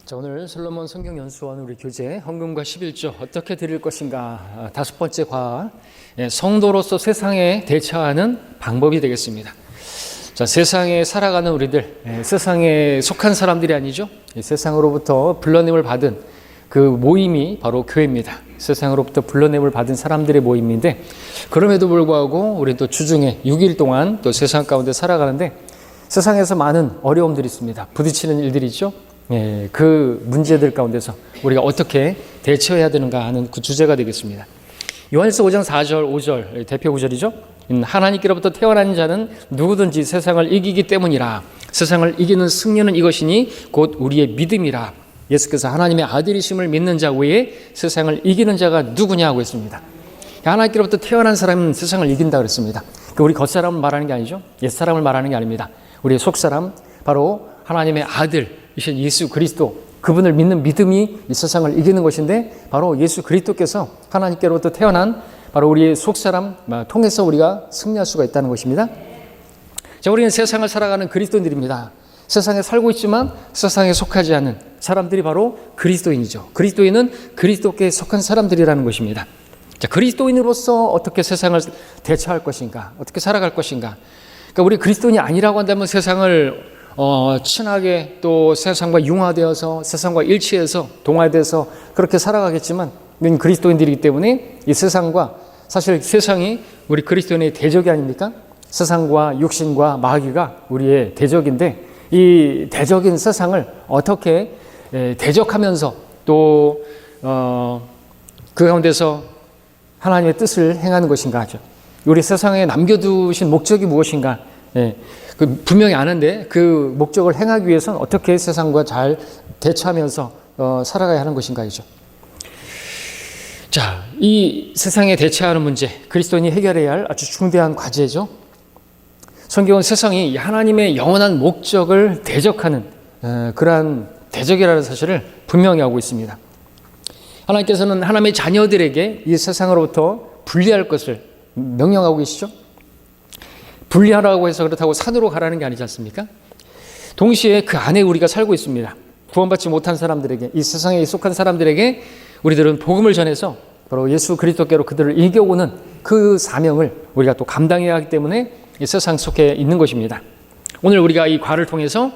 자, 오늘 솔로몬 성경연수원 우리 교재 헌금과 11조 어떻게 드릴 것인가 다섯 번째 과학, 성도로서 세상에 대처하는 방법이 되겠습니다. 자, 세상에 살아가는 우리들, 세상에 속한 사람들이 아니죠. 세상으로부터 불러냄을 받은 그 모임이 바로 교회입니다. 세상으로부터 불러냄을 받은 사람들의 모임인데, 그럼에도 불구하고 우리 또 주중에 6일 동안 또 세상 가운데 살아가는데 세상에서 많은 어려움들이 있습니다. 부딪히는 일들이 있죠. 그 문제들 가운데서 우리가 어떻게 대처해야 되는가 하는 그 주제가 되겠습니다. 요한일서 5장 4절 5절 대표 구절이죠. 하나님께로부터 태어난 자는 누구든지 세상을 이기기 때문이라. 세상을 이기는 승리는 이것이니 곧 우리의 믿음이라. 예수께서 하나님의 아들이심을 믿는 자 외에 세상을 이기는 자가 누구냐고 했습니다. 하나님께로부터 태어난 사람은 세상을 이긴다 그랬습니다. 우리 겉사람을 말하는 게 아니죠. 옛사람을 말하는 게 아닙니다. 우리의 속사람, 바로 하나님의 아들 이신 예수 그리스도, 그분을 믿는 믿음이 이 세상을 이기는 것인데, 바로 예수 그리스도께서 하나님께로부터 태어난 바로 우리의 속사람 통해서 우리가 승리할 수가 있다는 것입니다. 자, 우리는 세상을 살아가는 그리스도인들입니다. 세상에 살고 있지만 세상에 속하지 않은 사람들이 바로 그리스도인이죠. 그리스도인은 그리스도께 속한 사람들이라는 것입니다. 자, 그리스도인으로서 어떻게 세상을 대처할 것인가, 어떻게 살아갈 것인가. 그러니까 우리 그리스도인이 아니라고 한다면 세상을 친하게 또 세상과 융화되어서 세상과 일치해서 동화돼서 그렇게 살아가겠지만, 우리는 그리스도인들이기 때문에 이 세상과, 사실 세상이 우리 그리스도인의 대적이 아닙니까? 세상과 육신과 마귀가 우리의 대적인데, 이 대적인 세상을 어떻게 대적하면서 또 그 가운데서 하나님의 뜻을 행하는 것인가 하죠. 우리 세상에 남겨두신 목적이 무엇인가? 분명히 아는데 그 목적을 행하기 위해서는 어떻게 세상과 잘 대처하면서 살아가야 하는 것인가이죠. 자, 이 세상에 대처하는 문제, 그리스도인이 해결해야 할 아주 중대한 과제죠. 성경은 세상이 하나님의 영원한 목적을 대적하는 그러한 대적이라는 사실을 분명히 하고 있습니다. 하나님께서는 하나님의 자녀들에게 이 세상으로부터 분리할 것을 명령하고 계시죠. 분리하라고 해서 그렇다고 산으로 가라는 게 아니지 않습니까? 동시에 그 안에 우리가 살고 있습니다. 구원받지 못한 사람들에게, 이 세상에 속한 사람들에게 우리들은 복음을 전해서 바로 예수 그리스도께로 그들을 이겨오는 그 사명을 우리가 또 감당해야 하기 때문에 이 세상 속에 있는 것입니다. 오늘 우리가 이 과를 통해서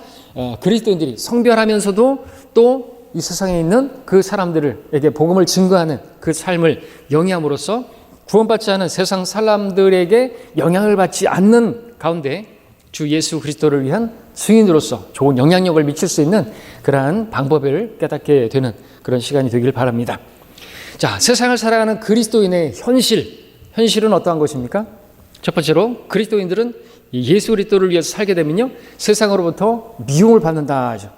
그리스도인들이 성별하면서도 또 이 세상에 있는 그 사람들에게 복음을 증거하는 그 삶을 영위함으로써 구원받지 않은 세상 사람들에게 영향을 받지 않는 가운데 주 예수 그리스도를 위한 증인으로서 좋은 영향력을 미칠 수 있는 그러한 방법을 깨닫게 되는 그런 시간이 되길 바랍니다. 자, 세상을 살아가는 그리스도인의 현실은 어떠한 것입니까? 첫 번째로 그리스도인들은 예수 그리스도를 위해서 살게 되면요, 세상으로부터 미움을 받는다 하죠.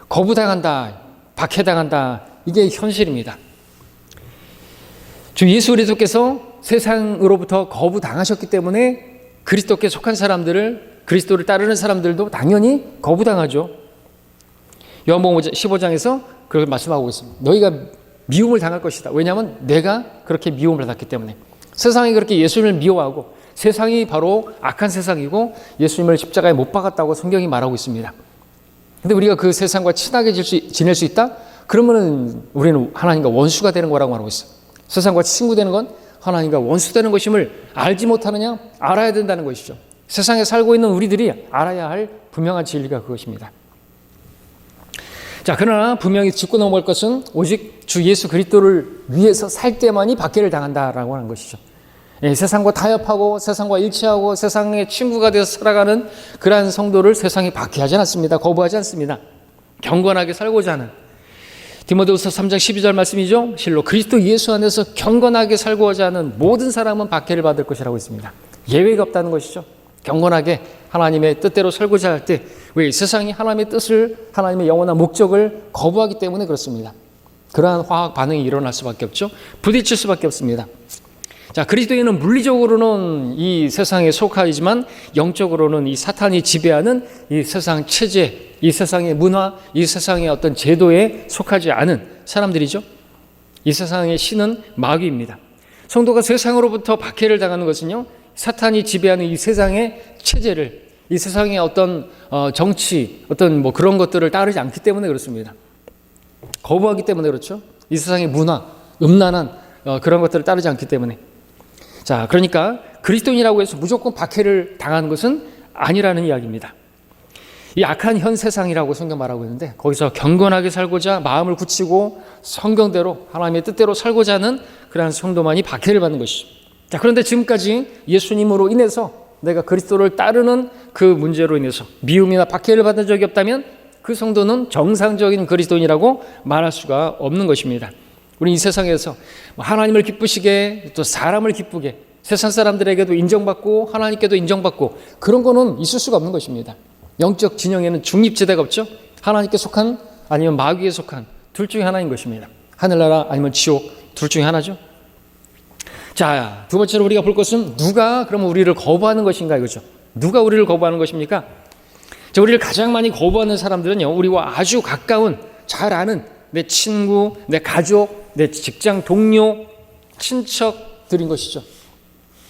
거부당한다, 박해당한다. 이게 현실입니다. 주 예수 그리스도께서 세상으로부터 거부당하셨기 때문에 그리스도께 속한 사람들을, 그리스도를 따르는 사람들도 당연히 거부당하죠. 요한복음 15장에서 그렇게 말씀하고 있습니다. 너희가 미움을 당할 것이다. 왜냐하면 내가 그렇게 미움을 받았기 때문에. 세상이 그렇게 예수님을 미워하고, 세상이 바로 악한 세상이고 예수님을 십자가에 못 박았다고 성경이 말하고 있습니다. 근데 우리가 그 세상과 친하게 지낼 수 있다? 그러면은 우리는 하나님과 원수가 되는 거라고 말하고 있어요. 세상과 친구 되는 건 하나님과 원수 되는 것임을 알지 못하느냐? 알아야 된다는 것이죠. 세상에 살고 있는 우리들이 알아야 할 분명한 진리가 그것입니다. 자, 그러나 분명히 짚고 넘어갈 것은 오직 주 예수 그리스도를 위해서 살 때만이 박해를 당한다라고 하는 것이죠. 세상과 타협하고 세상과 일치하고 세상의 친구가 되어서 살아가는 그러한 성도를 세상이 박해하지 않습니다. 거부하지 않습니다. 경건하게 살고자 하는, 디모데후서 3장 12절 말씀이죠. 실로 그리스도 예수 안에서 경건하게 살고자 하는 모든 사람은 박해를 받을 것이라고 했습니다. 예외가 없다는 것이죠. 경건하게 하나님의 뜻대로 살고자 할 때, 왜 세상이 하나님의 뜻을, 하나님의 영원한 목적을 거부하기 때문에 그렇습니다. 그러한 화학 반응이 일어날 수밖에 없죠. 부딪힐 수밖에 없습니다. 자, 그리스도인은 물리적으로는 이 세상에 속하지만 영적으로는 이 사탄이 지배하는 이 세상 체제, 이 세상의 문화, 이 세상의 어떤 제도에 속하지 않은 사람들이죠. 이 세상의 신은 마귀입니다. 성도가 세상으로부터 박해를 당하는 것은요, 사탄이 지배하는 이 세상의 체제를, 이 세상의 어떤 정치, 어떤 그런 것들을 따르지 않기 때문에 그렇습니다. 거부하기 때문에 그렇죠. 이 세상의 문화, 음란한 그런 것들을 따르지 않기 때문에. 자, 그러니까 그리스도인이라고 해서 무조건 박해를 당하는 것은 아니라는 이야기입니다. 이 악한 현 세상이라고 성경 말하고 있는데 거기서 경건하게 살고자 마음을 굳히고 성경대로 하나님의 뜻대로 살고자 하는 그러한 성도만이 박해를 받는 것이죠. 자, 그런데 지금까지 예수님으로 인해서 내가 그리스도를 따르는 그 문제로 인해서 미움이나 박해를 받은 적이 없다면 그 성도는 정상적인 그리스도인이라고 말할 수가 없는 것입니다. 우리 이 세상에서 하나님을 기쁘시게 또 사람을 기쁘게 세상 사람들에게도 인정받고 하나님께도 인정받고 그런 거는 있을 수가 없는 것입니다. 영적 진영에는 중립지대가 없죠. 하나님께 속한 아니면 마귀에 속한 둘 중에 하나인 것입니다. 하늘나라 아니면 지옥 둘 중에 하나죠. 자, 두 번째로 우리가 볼 것은 누가 그러면 우리를 거부하는 것인가 이거죠. 누가 우리를 거부하는 것입니까? 자, 우리를 가장 많이 거부하는 사람들은요, 우리와 아주 가까운 잘 아는 내 친구, 내 가족, 내 직장 동료, 친척들인 것이죠.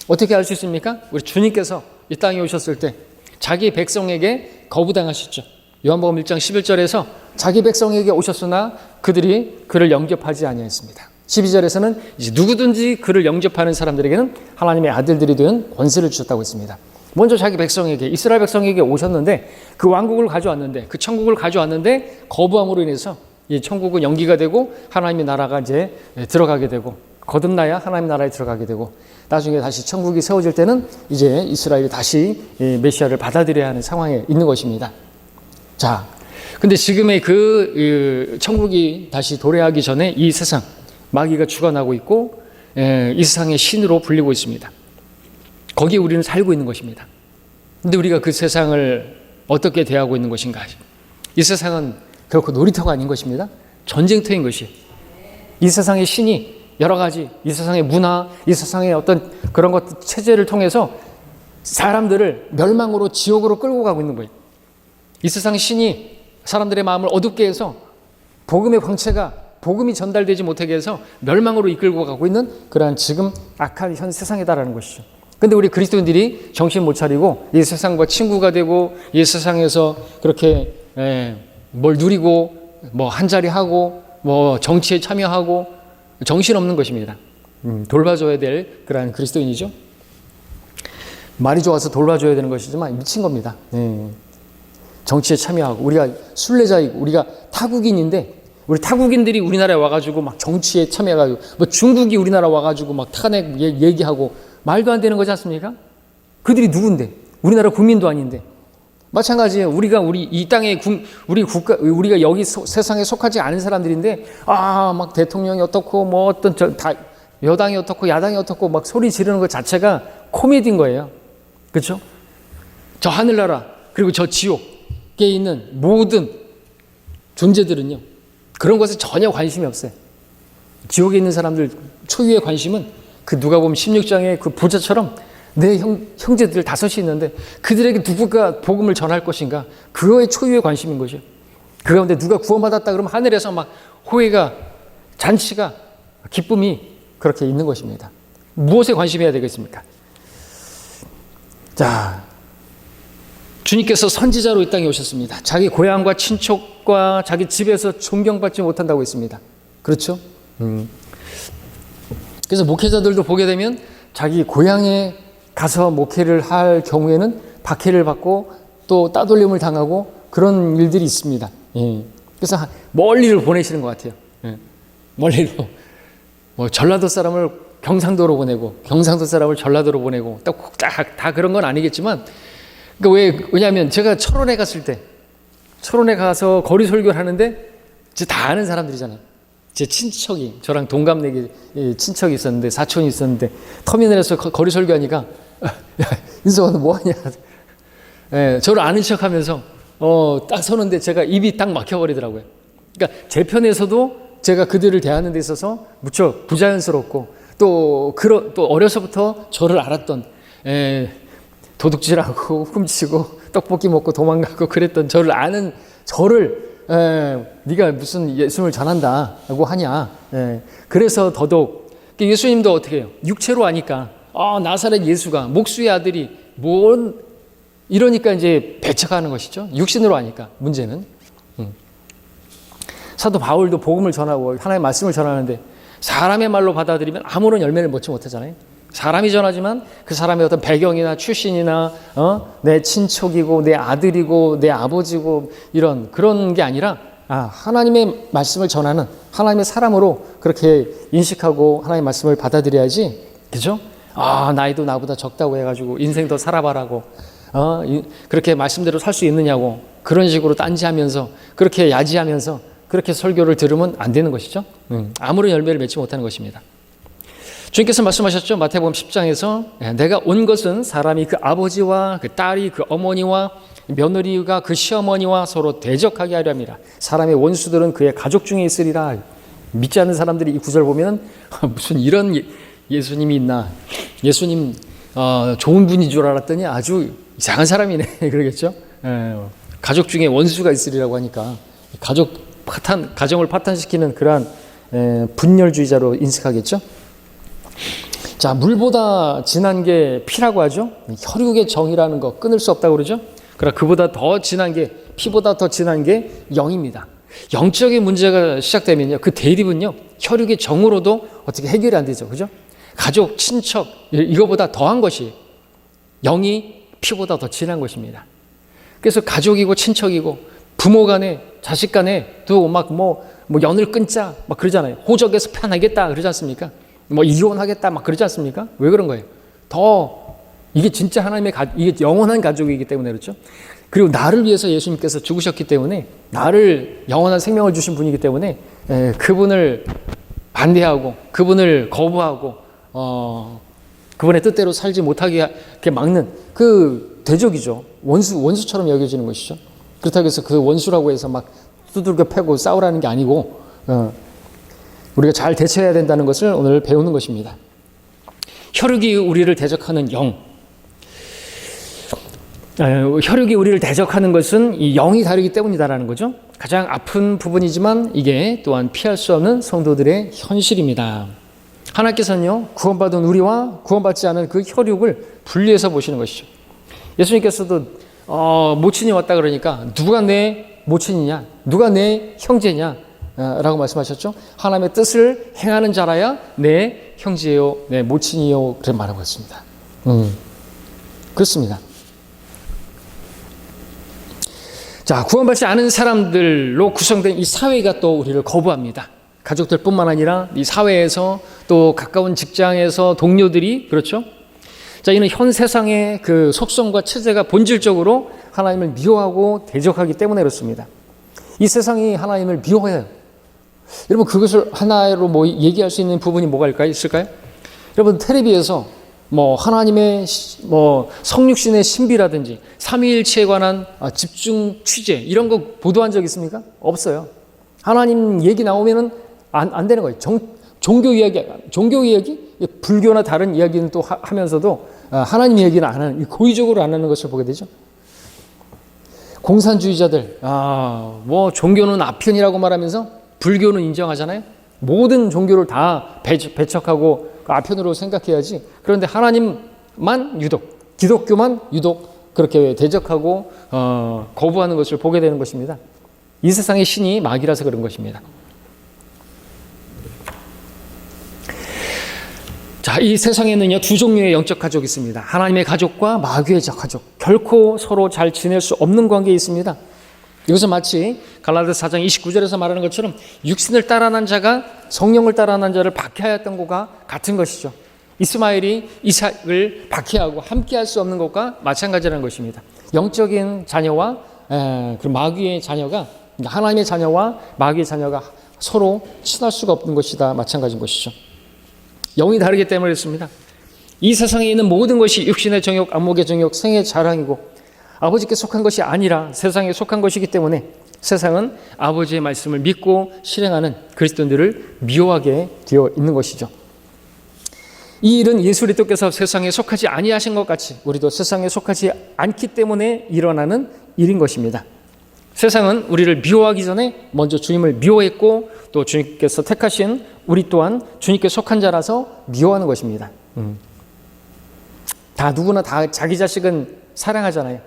어떻게 알 수 있습니까? 우리 주님께서 이 땅에 오셨을 때 자기 백성에게 거부당하셨죠. 요한복음 1장 11절에서 자기 백성에게 오셨으나 그들이 그를 영접하지 아니했습니다. 12절에서는 이제 누구든지 그를 영접하는 사람들에게는 하나님의 아들들이 된 권세를 주셨다고 했습니다. 먼저 자기 백성에게, 이스라엘 백성에게 오셨는데 그 왕국을 가져왔는데 그 천국을 가져왔는데 거부함으로 인해서 이 천국은 연기가 되고 하나님의 나라가 이제 들어가게 되고 거듭나야 하나님 나라에 들어가게 되고 나중에 다시 천국이 세워질 때는 이제 이스라엘이 다시 메시아를 받아들여야 하는 상황에 있는 것입니다. 자, 근데 지금의 그 천국이 다시 도래하기 전에 이 세상 마귀가 주관하고 있고 이 세상의 신으로 불리고 있습니다. 거기에 우리는 살고 있는 것입니다. 근데 우리가 그 세상을 어떻게 대하고 있는 것인가? 이 세상은 결코 놀이터가 아닌 것입니다. 전쟁터인 것이. 이 세상의 신이 여러 가지 이 세상의 문화, 이 세상의 어떤 그런 것 체제를 통해서 사람들을 멸망으로 지옥으로 끌고 가고 있는 거예요. 이 세상의 신이 사람들의 마음을 어둡게 해서 복음의 광채가 복음이 전달되지 못하게 해서 멸망으로 이끌고 가고 있는 그러한 지금 악한 현 세상이다라는 것이죠. 근데 우리 그리스도인들이 정신 못 차리고 이 세상과 친구가 되고 이 세상에서 그렇게 뭘 누리고 뭐 한자리 하고 뭐 정치에 참여하고 정신없는 것입니다. 돌봐줘야 될 그러한 그리스도인이죠. 말이 좋아서 돌봐줘야 되는 것이지만 미친 겁니다. 정치에 참여하고 우리가 순례자이고 우리가 타국인인데 우리 타국인들이 우리나라에 와가지고 막 정치에 참여해가지고 뭐 중국이 우리나라 와가지고 막 탄핵 얘기하고 말도 안 되는 거지 않습니까? 그들이 누군데? 우리나라 국민도 아닌데. 마찬가지예요. 우리가 이 땅에 우리 국가 우리가 여기 세상에 속하지 않은 사람들인데 막 대통령이 어떻고 뭐 어떤 다 여당이 어떻고 야당이 어떻고 막 소리 지르는 것 자체가 코미디인 거예요. 그렇죠? 저 하늘나라 그리고 저 지옥에 있는 모든 존재들은요. 그런 것에 전혀 관심이 없어요. 지옥에 있는 사람들 초유의 관심은 그 누가복음 16장의 그 부자처럼 내 형제들 다섯이 있는데 그들에게 누구가 복음을 전할 것인가? 그거에 초유의 관심인 거죠. 그 가운데 누가 구원받았다 그러면 하늘에서 막 호의가 잔치가 기쁨이 그렇게 있는 것입니다. 무엇에 관심해야 되겠습니까? 자, 주님께서 선지자로 이 땅에 오셨습니다. 자기 고향과 친척과 자기 집에서 존경받지 못한다고 했습니다. 그렇죠? 그래서 목회자들도 보게 되면 자기 고향에 가서 목회를 할 경우에는 박해를 받고 또 따돌림을 당하고 그런 일들이 있습니다. 그래서 멀리를 보내시는 것 같아요. 멀리로. 뭐 전라도 사람을 경상도로 보내고 경상도 사람을 전라도로 보내고 다 그런 건 아니겠지만 그러니까 왜냐하면 제가 철원에 갔을 때 철원에 가서 거리 설교를 하는데 이제 다 아는 사람들이잖아요. 제 친척이 저랑 동갑내기 친척이 있었는데 사촌이 있었는데 터미널에서 거리 설교하니까 야 인석아 너 뭐하냐 저를 아는 척하면서 딱 서는데 제가 입이 딱 막혀버리더라고요. 그러니까 제 편에서도 제가 그들을 대하는 데 있어서 무척 부자연스럽고 또 어려서부터 저를 알았던 도둑질하고 훔치고 떡볶이 먹고 도망가고 그랬던 저를 아는 저를 네가 무슨 예수님을 전한다고 하냐. 그래서 더더욱 예수님도 어떻게 해요? 육체로 아니까 나사렛 예수가 목수의 아들이 뭔 이러니까 이제 배척하는 것이죠. 육신으로 아니까 문제는. 사도 바울도 복음을 전하고 하나님의 말씀을 전하는데 사람의 말로 받아들이면 아무런 열매를 맺지 못하잖아요. 사람이 전하지만 그 사람의 어떤 배경이나 출신이나 내 친척이고 내 아들이고 내 아버지고 이런 그런 게 아니라 하나님의 말씀을 전하는 하나님의 사람으로 그렇게 인식하고 하나님의 말씀을 받아들여야지. 그죠? 나이도 나보다 적다고 해가지고 인생 더 살아봐라고 그렇게 말씀대로 살 수 있느냐고 그런 식으로 딴지하면서 그렇게 야지하면서 그렇게 설교를 들으면 안 되는 것이죠. 아무런 열매를 맺지 못하는 것입니다. 주님께서 말씀하셨죠. 마태복음 10장에서 내가 온 것은 사람이 그 아버지와 그 딸이 그 어머니와 며느리가 그 시어머니와 서로 대적하게 하려 함이라. 사람의 원수들은 그의 가족 중에 있으리라. 믿지 않는 사람들이 이 구절 보면 무슨 이런 예수님이 있나. 예수님 좋은 분인 줄 알았더니 아주 이상한 사람이네. 그러겠죠. 가족 중에 원수가 있으리라고 하니까 가정을 파탄시키는 그러한 분열주의자로 인식하겠죠. 자, 물보다 진한 게 피라고 하죠. 혈육의 정이라는 거 끊을 수 없다고 그러죠. 그러나 그보다 더 진한 게 피보다 더 진한 게 영입니다. 영적인 문제가 시작되면요, 그 대립은요 혈육의 정으로도 어떻게 해결이 안 되죠. 그죠? 가족, 친척 이거보다 더한 것이 영이 피보다 더 진한 것입니다. 그래서 가족이고 친척이고 부모 간에 자식 간에 또 막 연을 끊자 막 그러잖아요. 호적에서 편하겠다 그러지 않습니까? 이혼하겠다 막 그러지 않습니까? 왜 그런 거예요? 이게 진짜 이게 영원한 가족이기 때문에 그렇죠. 그리고 나를 위해서 예수님께서 죽으셨기 때문에 나를 영원한 생명을 주신 분이기 때문에 그분을 반대하고 그분을 거부하고 그분의 뜻대로 살지 못하게 막는 그 대적이죠. 원수처럼 여겨지는 것이죠. 그렇다고 해서 그 원수라고 해서 막 두들겨 패고 싸우라는 게 아니고 우리가 잘 대처해야 된다는 것을 오늘 배우는 것입니다. 혈육이 우리를 대적하는 혈육이 우리를 대적하는 것은 이 영이 다르기 때문이다라는 거죠. 가장 아픈 부분이지만 이게 또한 피할 수 없는 성도들의 현실입니다. 하나님께서는요, 구원받은 우리와 구원받지 않은 그 혈육을 분리해서 보시는 것이죠. 예수님께서도 모친이 왔다 그러니까 누가 내 모친이냐, 누가 내 형제냐 라고 말씀하셨죠. 하나님의 뜻을 행하는 자라야 내 형제요, 내 모친이요 그렇게 말하고 있습니다. 그렇습니다. 자, 구원받지 않은 사람들로 구성된 이 사회가 또 우리를 거부합니다. 가족들뿐만 아니라 이 사회에서 또 가까운 직장에서 동료들이 그렇죠. 자, 이는 현 세상의 그 속성과 체제가 본질적으로 하나님을 미워하고 대적하기 때문에 그렇습니다. 이 세상이 하나님을 미워해요. 여러분, 그것을 하나로 얘기할 수 있는 부분이 뭐가 있을까요? 여러분, 텔레비에서 하나님의 성육신의 신비라든지 삼위일체에 관한 집중 취재 이런 거 보도한 적 있습니까? 없어요. 하나님 얘기 나오면은 안 되는 거예요. 종교 이야기, 불교나 다른 이야기는 또 하면서도 하나님 얘기는 안 하는, 고의적으로 안 하는 것을 보게 되죠. 공산주의자들, 종교는 아편이라고 말하면서 불교는 인정하잖아요. 모든 종교를 다 배척하고 아편으로 생각해야지. 그런데 하나님만 유독, 기독교만 유독 그렇게 대적하고 거부하는 것을 보게 되는 것입니다. 이 세상의 신이 마귀라서 그런 것입니다. 자, 이 세상에는요, 두 종류의 영적 가족이 있습니다. 하나님의 가족과 마귀의 가족. 결코 서로 잘 지낼 수 없는 관계에 있습니다. 이것은 마치 갈라디아서 4장 29절에서 말하는 것처럼 육신을 따라난 자가 성령을 따라난 자를 박해하였던 것과 같은 것이죠. 이스마엘이 이삭을 박해하고 함께할 수 없는 것과 마찬가지라는 것입니다. 영적인 자녀와 그 마귀의 자녀가, 하나님의 자녀와 마귀의 자녀가 서로 친할 수가 없는 것이다 마찬가지인 것이죠. 영이 다르기 때문에 그렇습니다. 이 세상에 있는 모든 것이 육신의 정욕, 안목의 정욕, 생의 자랑이고 아버지께 속한 것이 아니라 세상에 속한 것이기 때문에 세상은 아버지의 말씀을 믿고 실행하는 그리스도인들을 미워하게 되어 있는 것이죠. 이 일은 예수 그리스도께서 세상에 속하지 아니하신 것 같이 우리도 세상에 속하지 않기 때문에 일어나는 일인 것입니다. 세상은 우리를 미워하기 전에 먼저 주님을 미워했고 또 주님께서 택하신 우리 또한 주님께 속한 자라서 미워하는 것입니다. 누구나 다 자기 자식은 사랑하잖아요.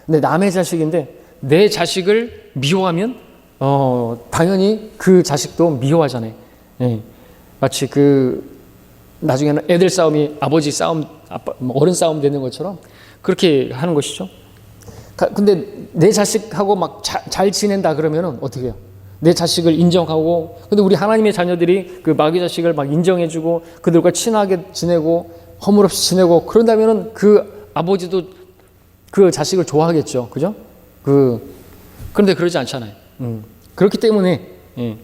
근데 남의 자식인데 내 자식을 미워하면 당연히 그 자식도 미워하잖아요. 예. 마치 나중에는 애들 싸움이 아버지 싸움, 어른 싸움 되는 것처럼 그렇게 하는 것이죠. 근데 내 자식하고 막 잘 지낸다 그러면은 어떻게 해요? 내 자식을 인정하고, 근데 우리 하나님의 자녀들이 그 마귀 자식을 막 인정해주고 그들과 친하게 지내고 허물없이 지내고 그런다면은 그 아버지도 그 자식을 좋아하겠죠. 그죠? 그런데 그러지 않잖아요. 그렇기 때문에, 예.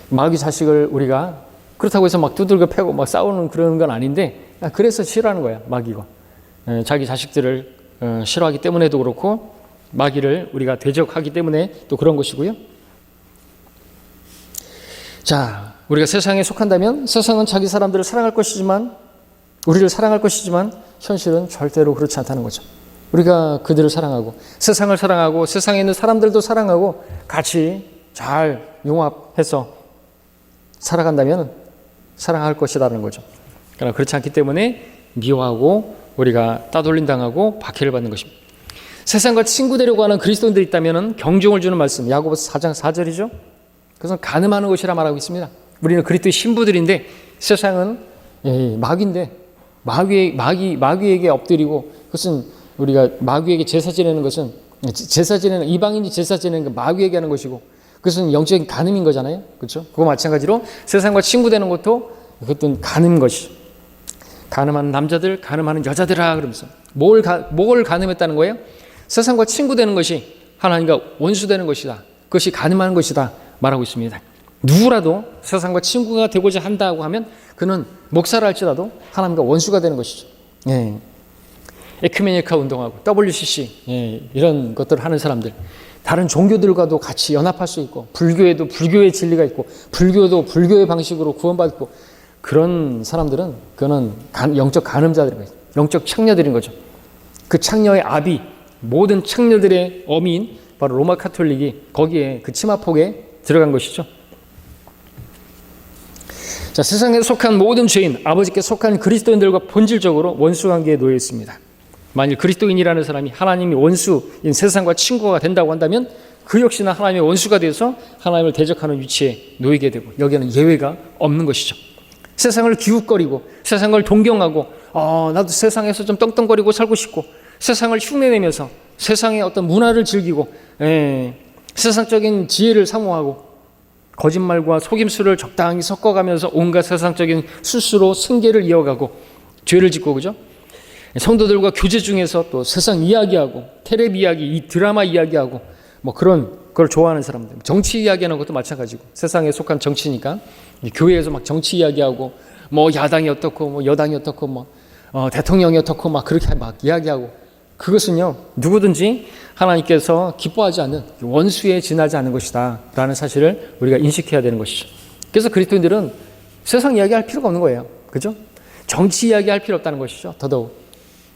마귀 자식을 우리가 그렇다고 해서 막 두들겨 패고 막 싸우는 그런 건 아닌데, 그래서 싫어하는 거야, 마귀가. 예, 자기 자식들을 싫어하기 때문에도 그렇고, 마귀를 우리가 대적하기 때문에 또 그런 것이고요. 자, 우리가 세상에 속한다면 세상은 자기 사람들을 사랑할 것이지만, 우리를 사랑할 것이지만 현실은 절대로 그렇지 않다는 거죠. 우리가 그들을 사랑하고 세상을 사랑하고 세상에 있는 사람들도 사랑하고 같이 잘 융합해서 살아간다면 사랑할 것이라는 거죠. 그러나 그렇지 않기 때문에 미워하고 우리가 따돌림당하고 박해를 받는 것입니다. 세상과 친구 되려고 하는 그리스도인들이 있다면 경종을 주는 말씀, 야고보서 4장 4절이죠. 그것은 간음하는 것이라 말하고 있습니다. 우리는 그리스도의 신부들인데 세상은 마귀인데 마귀에게 엎드리고, 그것은 우리가 마귀에게 제사 지내는 것은 이방인이 제사 지내는 건 마귀에게 하는 것이고, 그것은 영적인 간음인 거잖아요. 그렇죠? 그거 마찬가지로 세상과 친구 되는 것도 그것도 간음인 것이죠. 간음하는 남자들, 간음하는 여자들아 그러면서 뭘 간음했다는 거예요? 세상과 친구 되는 것이 하나님과 원수 되는 것이다. 그것이 간음하는 것이다 말하고 있습니다. 누구라도 세상과 친구가 되고자 한다고 하면 그는 목사를 할지라도 하나님과 원수가 되는 것이죠. 예. 에큐메니카 운동하고 WCC 이런 것들을 하는 사람들, 다른 종교들과도 같이 연합할 수 있고, 불교에도 불교의 진리가 있고, 불교도 불교의 방식으로 구원받고, 그런 사람들은 그거는 영적 간음자들인 거죠. 영적 창녀들인 거죠. 그 창녀의 아비, 모든 창녀들의 어미인 바로 로마 카톨릭이 거기에 그 치마폭에 들어간 것이죠. 자, 세상에 속한 모든 죄인, 아버지께 속한 그리스도인들과 본질적으로 원수 관계에 놓여 있습니다. 만일 그리스도인이라는 사람이 하나님이 원수인 세상과 친구가 된다고 한다면 그 역시나 하나님의 원수가 되어서 하나님을 대적하는 위치에 놓이게 되고, 여기에는 예외가 없는 것이죠. 세상을 기웃거리고 세상을 동경하고 나도 세상에서 좀 떵떵거리고 살고 싶고, 세상을 흉내내면서 세상의 어떤 문화를 즐기고 세상적인 지혜를 사모하고 거짓말과 속임수를 적당히 섞어가면서 온갖 세상적인 수수로 승계를 이어가고 죄를 짓고, 그죠? 성도들과 교제 중에서 또 세상 이야기하고 텔레비 이야기, 이 드라마 이야기하고 뭐 그런 걸 좋아하는 사람들, 정치 이야기하는 것도 마찬가지고, 세상에 속한 정치니까 교회에서 막 정치 이야기하고 뭐 야당이 어떻고 뭐 여당이 어떻고 뭐 대통령이 어떻고 막 그렇게 막 이야기하고, 그것은요 누구든지 하나님께서 기뻐하지 않는 원수에 지나지 않는 것이다 라는 사실을 우리가 인식해야 되는 것이죠. 그래서 그리스도인들은 세상 이야기할 필요가 없는 거예요. 그죠? 정치 이야기할 필요 없다는 것이죠. 더더욱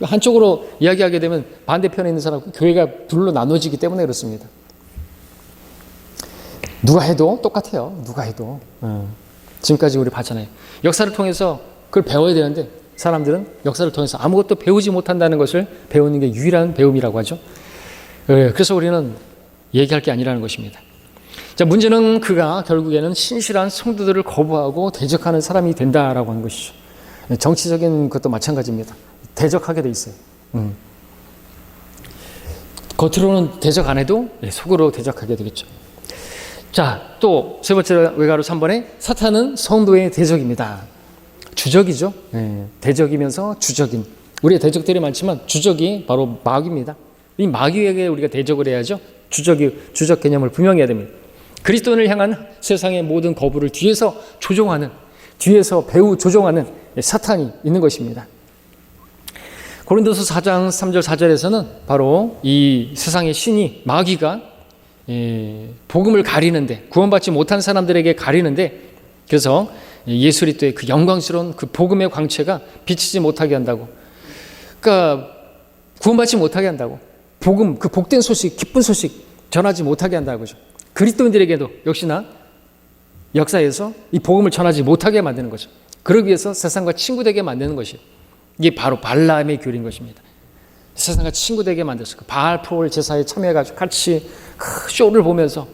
한쪽으로 이야기하게 되면 반대편에 있는 사람, 교회가 둘로 나눠지기 때문에 그렇습니다. 누가 해도 똑같아요. 누가 해도. 지금까지 우리 봤잖아요. 역사를 통해서 그걸 배워야 되는데 사람들은 역사를 통해서 아무것도 배우지 못한다는 것을 배우는 게 유일한 배움이라고 하죠. 그래서 우리는 얘기할 게 아니라는 것입니다. 자, 문제는 그가 결국에는 신실한 성도들을 거부하고 대적하는 사람이 된다라고 하는 것이죠. 정치적인 것도 마찬가지입니다. 대적하게 돼 있어요. 겉으로는 대적 안 해도 속으로 대적하게 되겠죠. 자, 또 세 번째 외가로 3번에 사탄은 성도의 대적입니다. 주적이죠. 대적이면서 주적인. 우리의 대적들이 많지만 주적이 바로 마귀입니다. 이 마귀에게 우리가 대적을 해야죠. 주적 개념을 분명히 해야 됩니다. 그리스도인을 향한 세상의 모든 거부를 뒤에서 조종하는, 뒤에서 배후 조종하는 사탄이 있는 것입니다. 고린도서 4장 3절 4절에서는 바로 이 세상의 신이 마귀가 복음을 가리는데, 구원받지 못한 사람들에게 가리는데, 그래서 예수 그리스도의 그 영광스러운 그 복음의 광채가 비치지 못하게 한다고, 그러니까 구원받지 못하게 한다고, 복음, 그 복된 소식, 기쁜 소식 전하지 못하게 한다고 그러죠. 그리스도인들에게도 역시나 역사에서 이 복음을 전하지 못하게 만드는 거죠. 그러기 위해서 세상과 친구 되게 만드는 것이에요. 이게 바로 발람의 교리인 것입니다. 세상과 친구 되게 만들었어요. 바알 프올 제사에 참여해가지고 같이 쇼를 보면서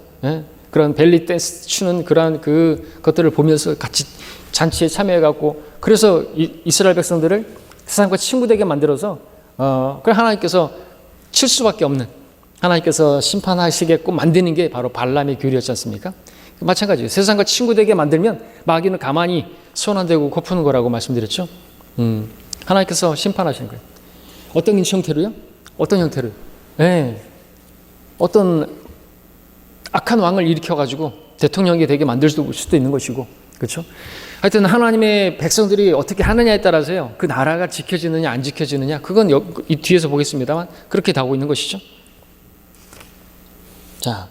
그런 벨리 댄스 추는 그러한 그것들을 보면서 같이 잔치에 참여해갖고 그래서 이스라엘 백성들을 세상과 친구되게 만들어서 그 하나님께서 칠 수밖에 없는 하나님께서 심판하시겠고 만드는 게 바로 발람의 교리였지 않습니까? 마찬가지예요. 세상과 친구되게 만들면 마귀는 가만히 손 안 대고 코 푸는 거라고 말씀드렸죠. 하나님께서 심판하시는 거예요. 어떤 형태로요? 어떤 형태로? 네. 어떤 악한 왕을 일으켜가지고 대통령이 되게 만들 수도 있는 것이고, 그렇죠? 하여튼 하나님의 백성들이 어떻게 하느냐에 따라서요, 그 나라가 지켜지느냐 안 지켜지느냐, 그건 이 뒤에서 보겠습니다만 그렇게 나오고 있는 것이죠. 자,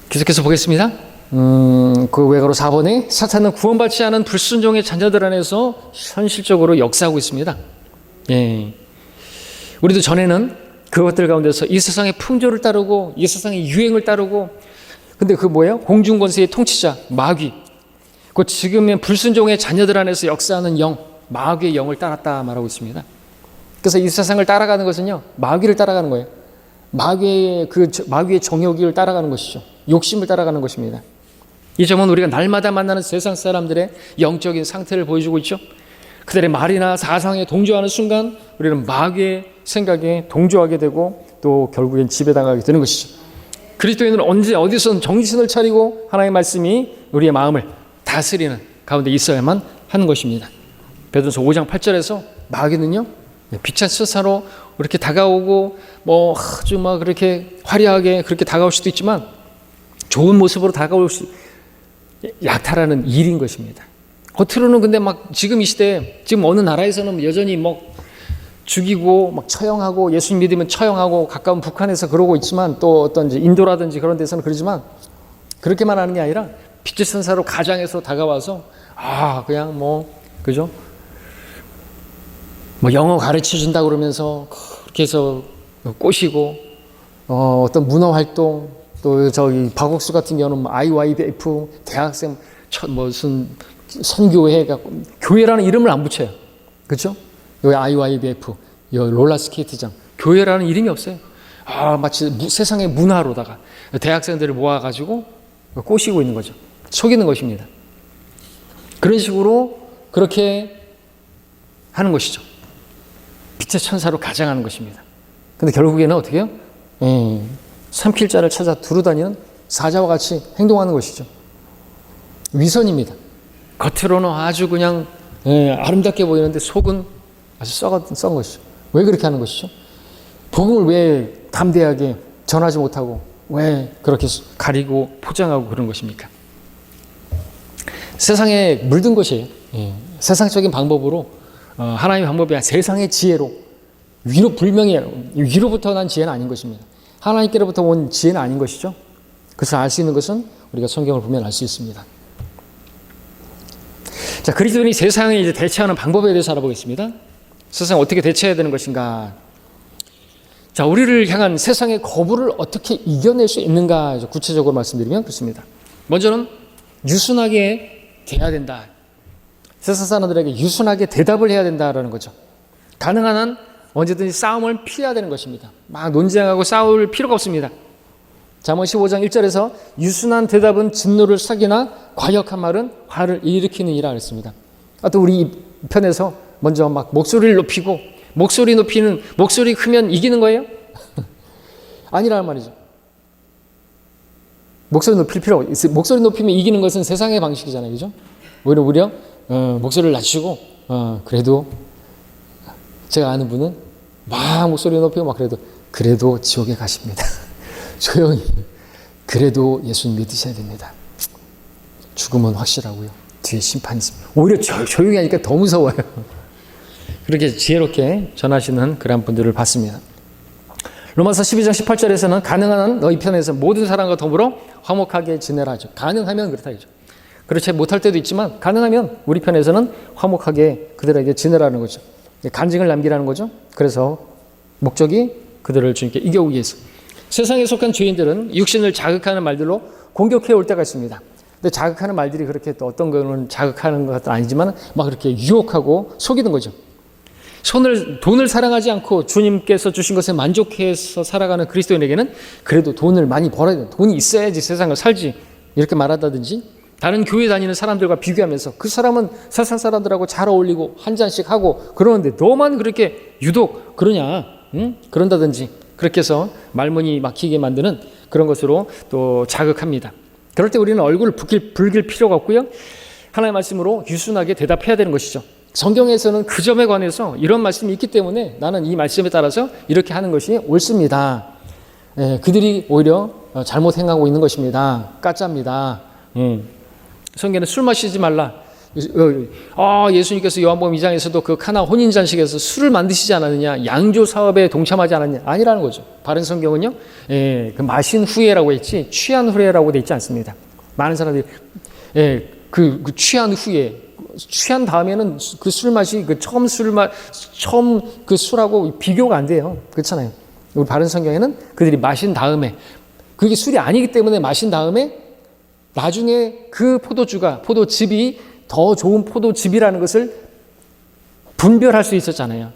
계속해서 보겠습니다. 그 외가로 4번에 사탄은 구원받지 않은 불순종의 자녀들 안에서 현실적으로 역사하고 있습니다. 예. 우리도 전에는 그것들 가운데서 이 세상의 풍조를 따르고 이 세상의 유행을 따르고, 근데 그 뭐예요? 공중권세의 통치자 마귀, 그 지금의 불순종의 자녀들 안에서 역사하는 영, 마귀의 영을 따랐다 말하고 있습니다. 그래서 이 세상을 따라가는 것은요, 마귀를 따라가는 거예요. 마귀의 정욕을 따라가는 것이죠. 욕심을 따라가는 것입니다. 이 점은 우리가 날마다 만나는 세상 사람들의 영적인 상태를 보여주고 있죠. 그들의 말이나 사상에 동조하는 순간 우리는 마귀의 생각에 동조하게 되고 또 결국엔 지배당하게 되는 것이죠. 그리스도인은 언제 어디서든 정신을 차리고 하나님의 말씀이 우리의 마음을 다스리는 가운데 있어야만 하는 것입니다. 베드로서 5장 8절에서 마귀는요, 빛의 천사로 이렇게 다가오고 뭐 아주 막 그렇게 화려하게 그렇게 다가올 수도 있지만 좋은 모습으로 다가올 수 약탈하는 일인 것입니다. 겉으로는 근데 막 지금 이 시대에 지금 어느 나라에서는 여전히 뭐 죽이고 막 처형하고 예수님 믿으면 처형하고 가까운 북한에서 그러고 있지만 또 어떤 인도라든지 그런 데서는 그러지만 그렇게만 하는 게 아니라 빛의 천사로 가장해서 다가와서 그냥 뭐 그죠? 뭐 영어 가르쳐 준다 그러면서 그렇게 해서 꼬시고 어떤 문화 활동 또 저기 박옥수 같은 경우는 IYBF 대학생 무슨 선교회 갖고 교회라는 이름을 안 붙여요. 그렇죠? 여기 IYBF 롤러스케이트장 교회라는 이름이 없어요. 마치 세상의 문화로다가 대학생들을 모아가지고 꼬시고 있는 거죠. 속이는 것입니다. 그런 식으로 그렇게 하는 것이죠. 빛의 천사로 가장하는 것입니다. 근데 결국에는 어떻게 해요? 삼킬 자를 찾아 두루다니는 사자와 같이 행동하는 것이죠. 위선입니다. 겉으로는 아주 그냥 아름답게 보이는데 속은 아주 썩은 것이죠. 왜 그렇게 하는 것이죠? 복음을 왜 담대하게 전하지 못하고 왜 그렇게 가리고 포장하고 그런 것입니까? 세상에 물든 것이에요. 세상적인 방법으로 하나님의 방법이 아니라 세상의 지혜로 위로부터 난 지혜는 아닌 것입니다. 하나님께로부터 온 지혜는 아닌 것이죠. 그것을 알 수 있는 것은 우리가 성경을 보면 알 수 있습니다. 자, 그리스도인이 세상에 이제 대처하는 방법에 대해서 알아보겠습니다. 세상을 어떻게 대처해야 되는 것인가? 자, 우리를 향한 세상의 거부를 어떻게 이겨낼 수 있는가? 구체적으로 말씀드리면 그렇습니다. 먼저는 유순하게 대해야 된다. 세상 사람들에게 유순하게 대답을 해야 된다라는 거죠. 가능한 한 언제든지 싸움을 피해야 되는 것입니다. 막 논쟁하고 싸울 필요가 없습니다. 잠언 15장 1절에서 유순한 대답은 진노를 사기나 과격한 말은 화를 일으키느니라 그랬습니다. 또 우리 편에서 먼저 막 목소리를 높이고 목소리 크면 이기는 거예요? 아니라는 말이죠. 목소리 높일 필요가 없어요. 목소리 높이면 이기는 것은 세상의 방식이잖아요. 그죠? 오히려 목소리를 낮추고 그래도 제가 아는 분은 막 목소리 높이고 막 그래도 지옥에 가십니다. 조용히 그래도 예수님 믿으셔야 됩니다. 죽음은 확실하고요. 뒤에 심판이 있습니다. 오히려 조용히 하니까 더 무서워요. 그렇게 지혜롭게 전하시는 그런 분들을 봤습니다. 로마서 12장 18절에서는 가능한 한 너희 편에서 모든 사람과 더불어 화목하게 지내라 하죠. 가능하면 그렇다 하죠. 그렇지 못할 때도 있지만 가능하면 우리 편에서는 화목하게 그들에게 지내라는 거죠. 간증을 남기라는 거죠. 그래서 목적이 그들을 주님께 이겨오기 위해서. 세상에 속한 죄인들은 육신을 자극하는 말들로 공격해 올 때가 있습니다. 근데 자극하는 말들이 그렇게 또 어떤 거는 자극하는 것은 아니지만 막 그렇게 유혹하고 속이는 거죠. 돈을 사랑하지 않고 주님께서 주신 것에 만족해서 살아가는 그리스도인에게는 그래도 돈을 많이 벌어야 돼. 돈이 있어야지 세상을 살지. 이렇게 말한다든지, 다른 교회 다니는 사람들과 비교하면서 그 사람은 세상 사람들하고 잘 어울리고 한 잔씩 하고 그러는데 너만 그렇게 유독 그러냐? 응? 그런다든지 그렇게 해서 말문이 막히게 만드는 그런 것으로 또 자극합니다. 그럴 때 우리는 얼굴을 붉힐 필요가 없고요. 하나님의 말씀으로 유순하게 대답해야 되는 것이죠. 성경에서는 그 점에 관해서 이런 말씀이 있기 때문에 나는 이 말씀에 따라서 이렇게 하는 것이 옳습니다. 그들이 오히려 잘못 행하고 있는 것입니다. 가짜입니다. 성경에는 술 마시지 말라. 예수님께서 요한복음 2장에서도 그 카나 혼인잔식에서 술을 만드시지 않았느냐, 양조 사업에 동참하지 않았느냐, 아니라는 거죠. 바른 성경은요, 그 마신 후에라고 했지 취한 후에라고 돼 있지 않습니다. 많은 사람들이 그 취한 후에, 취한 다음에는 그 술 맛이 그 처음 그 술하고 비교가 안 돼요. 그렇잖아요. 우리 바른 성경에는 그들이 마신 다음에, 그게 술이 아니기 때문에 마신 다음에 나중에 그 포도즙이 더 좋은 포도즙이라는 것을 분별할 수 있었잖아요.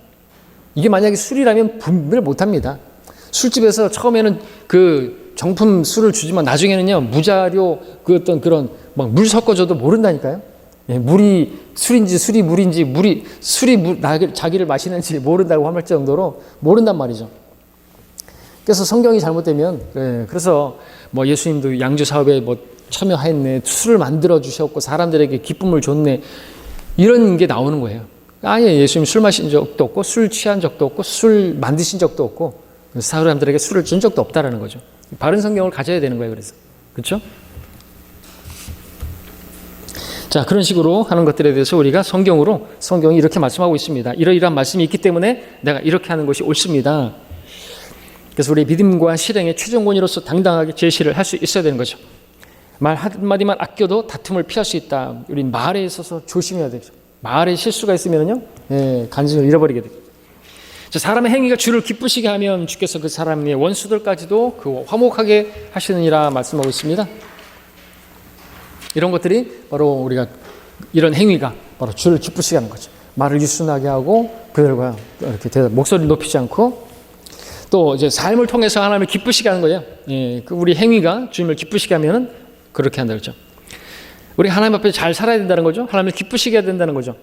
이게 만약에 술이라면 분별 못합니다. 술집에서 처음에는 그 정품 술을 주지만 나중에는요, 무자료 그 어떤 그런 막 물 섞어줘도 모른다니까요. 물이 술인지 술이 물인지 술이 자기를 마시는지 모른다고 할 정도로 모른단 말이죠. 그래서 성경이 잘못되면, 그래서 뭐 예수님도 양주 사업에 뭐 참여했네, 술을 만들어 주셨고 사람들에게 기쁨을 줬네, 이런 게 나오는 거예요. 아예 예수님 술 마신 적도 없고 술 취한 적도 없고 술 만드신 적도 없고 사람들에게 술을 준 적도 없다라는 거죠. 바른 성경을 가져야 되는 거예요. 그래서 그렇죠? 자, 그런 식으로 하는 것들에 대해서 우리가 성경이 이렇게 말씀하고 있습니다. 이러이러한 말씀이 있기 때문에 내가 이렇게 하는 것이 옳습니다. 그래서 우리 믿음과 실행의 최종 권위로서 당당하게 제시를 할 수 있어야 되는 거죠. 말 한마디만 아껴도 다툼을 피할 수 있다. 우리 말에 있어서 조심해야 되죠. 말에 실수가 있으면요, 간증을 잃어버리게 돼요. 사람의 행위가 주를 기쁘시게 하면 주께서 그 사람의 원수들까지도 그 화목하게 하시느니라 말씀하고 있습니다. 이런 것들이 바로 우리가 이런 행위가 바로 주를 기쁘시게 하는 거죠. 말을 유순하게 하고 그들과 이렇게 목소리를 높이지 않고 또 이제 삶을 통해서 하나님을 기쁘시게 하는 거예요. 우리 행위가 주님을 기쁘시게 하면은 그렇게 한다 그러죠. 우리 하나님 앞에 잘 살아야 된다는 거죠. 하나님을 기쁘시게 해야 된다는 거죠.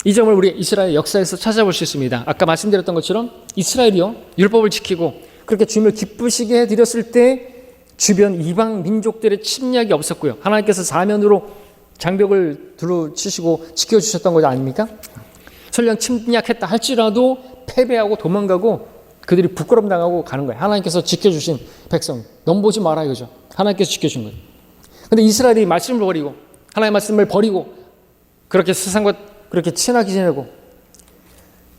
이 점을 우리 이스라엘 역사에서 찾아볼 수 있습니다. 아까 말씀드렸던 것처럼 이스라엘이요, 율법을 지키고 그렇게 주님을 기쁘시게 해드렸을 때 주변 이방 민족들의 침략이 없었고요. 하나님께서 사면으로 장벽을 두루치시고 지켜주셨던 거 아닙니까? 설령 침략했다 할지라도 패배하고 도망가고 그들이 부끄럼 당하고 가는 거예요. 하나님께서 지켜주신 백성, 넘보지 마라 이거죠. 하나님께서 지켜준 거예요. 그런데 이스라엘이 말씀을 버리고 하나님의 말씀을 버리고 그렇게 세상과 그렇게 친하게 지내고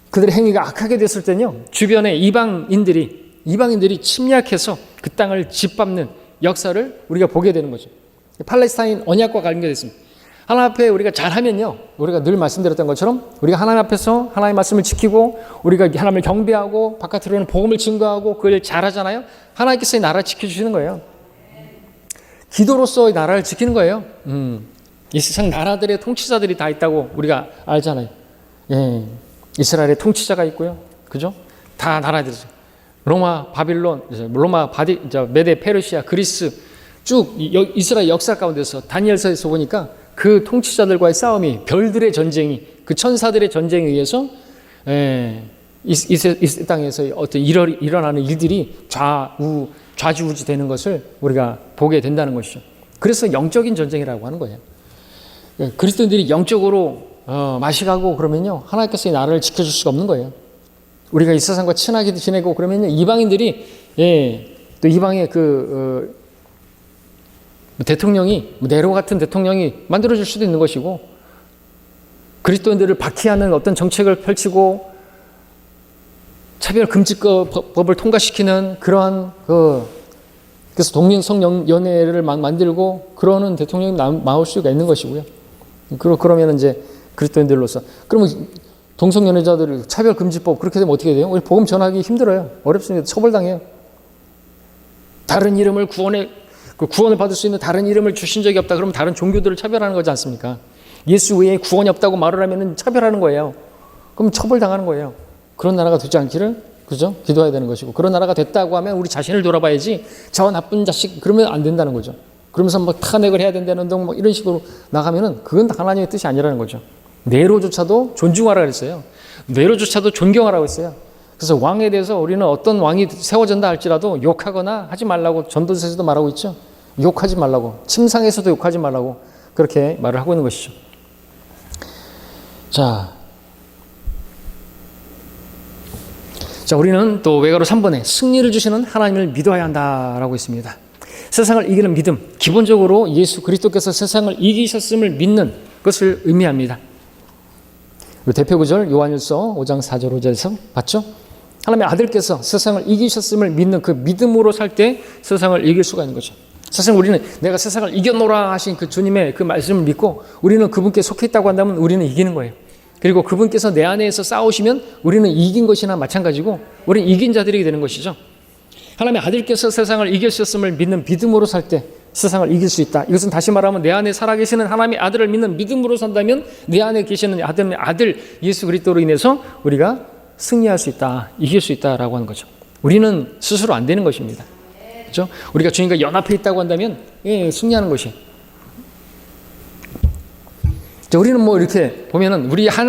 그들의 행위가 악하게 됐을 때는요, 주변의 이방인들이 침략해서 그 땅을 짓밟는 역사를 우리가 보게 되는 거죠. 팔레스타인 언약과 관계됐습니다. 하나님 앞에 우리가 잘하면요, 우리가 늘 말씀드렸던 것처럼 우리가 하나님 앞에서 하나님의 말씀을 지키고 우리가 하나님을 경배하고 바깥으로는 복음을 증거하고 그걸 잘하잖아요. 하나님께서 이 나라를 지켜주시는 거예요. 기도로서 이 나라를 지키는 거예요. 이 세상 나라들의 통치자들이 다 있다고 우리가 알잖아요. 이스라엘의 통치자가 있고요. 그죠? 다 나라들이죠. 로마, 바빌론, 메데, 페르시아, 그리스 쭉 이스라엘 역사 가운데서 다니엘서에서 보니까 그 통치자들과의 싸움이 별들의 전쟁이 그 천사들의 전쟁에 의해서 이 땅에서 어떤 일어나는 일들이 좌지우지 되는 것을 우리가 보게 된다는 것이죠. 그래서 영적인 전쟁이라고 하는 거예요. 그리스도인들이 영적으로 마시가고 그러면요, 하나님께서 이 나라를 지켜줄 수가 없는 거예요. 우리가 이 세상과 친하게 지내고 그러면요, 이방인들이 또 이방의 대통령이 네로 같은 대통령이 만들어줄 수도 있는 것이고 그리스도인들을 박해하는 어떤 정책을 펼치고 차별금지법을 통과시키는 그러한 그래서 동명성 연애를 막 만들고 그러는 대통령이 나올 수가 있는 것이고요. 그러면 이제 그리스도인들로서 그러면 동성연애자들을 차별금지법 그렇게 되면 어떻게 돼요? 우리 복음 전하기 힘들어요. 어렵습니다. 처벌당해요. 다른 이름을 구원을 받을 수 있는 다른 이름을 주신 적이 없다. 그러면 다른 종교들을 차별하는 거지 않습니까? 예수 외에 구원이 없다고 말을 하면 차별하는 거예요. 그럼 처벌당하는 거예요. 그런 나라가 되지 않기를, 그죠? 기도해야 되는 것이고, 그런 나라가 됐다고 하면 우리 자신을 돌아봐야지, 저 나쁜 자식 그러면 안 된다는 거죠. 그러면서 뭐 탄핵을 해야 된다는 등 뭐 이런 식으로 나가면은 그건 하나님의 뜻이 아니라는 거죠. 네로조차도 존중하라 그랬어요. 네로조차도 존경하라고 했어요. 그래서 왕에 대해서 우리는 어떤 왕이 세워진다 할지라도 욕하거나 하지 말라고 전도서에서도 말하고 있죠. 욕하지 말라고, 침상에서도 욕하지 말라고 그렇게 말을 하고 있는 것이죠. 자, 우리는 또 외가로 3번에 승리를 주시는 하나님을 믿어야 한다라고 있습니다. 세상을 이기는 믿음, 기본적으로 예수 그리스도께서 세상을 이기셨음을 믿는 것을 의미합니다. 대표 구절 요한일서 5장 4절 5절에서 봤죠? 하나님의 아들께서 세상을 이기셨음을 믿는 그 믿음으로 살 때 세상을 이길 수가 있는 거죠. 사실 우리는 내가 세상을 이겨노라 하신 그 주님의 그 말씀을 믿고 우리는 그분께 속해 있다고 한다면 우리는 이기는 거예요. 그리고 그분께서 내 안에서 싸우시면 우리는 이긴 것이나 마찬가지고 우리는 이긴 자들이 되는 것이죠. 하나님의 아들께서 세상을 이기셨음을 믿는 믿음으로 살 때 세상을 이길 수 있다. 이것은 다시 말하면 내 안에 살아계시는 하나님의 아들을 믿는 믿음으로 산다면 내 안에 계시는 하나님의 아들 예수 그리스도로 인해서 우리가 승리할 수 있다. 이길 수 있다라고 하는 거죠. 우리는 스스로 안 되는 것입니다. 그렇죠? 우리가 주님과 연합해 있다고 한다면 승리하는 것이. 우리는 뭐 이렇게 보면은 우리 한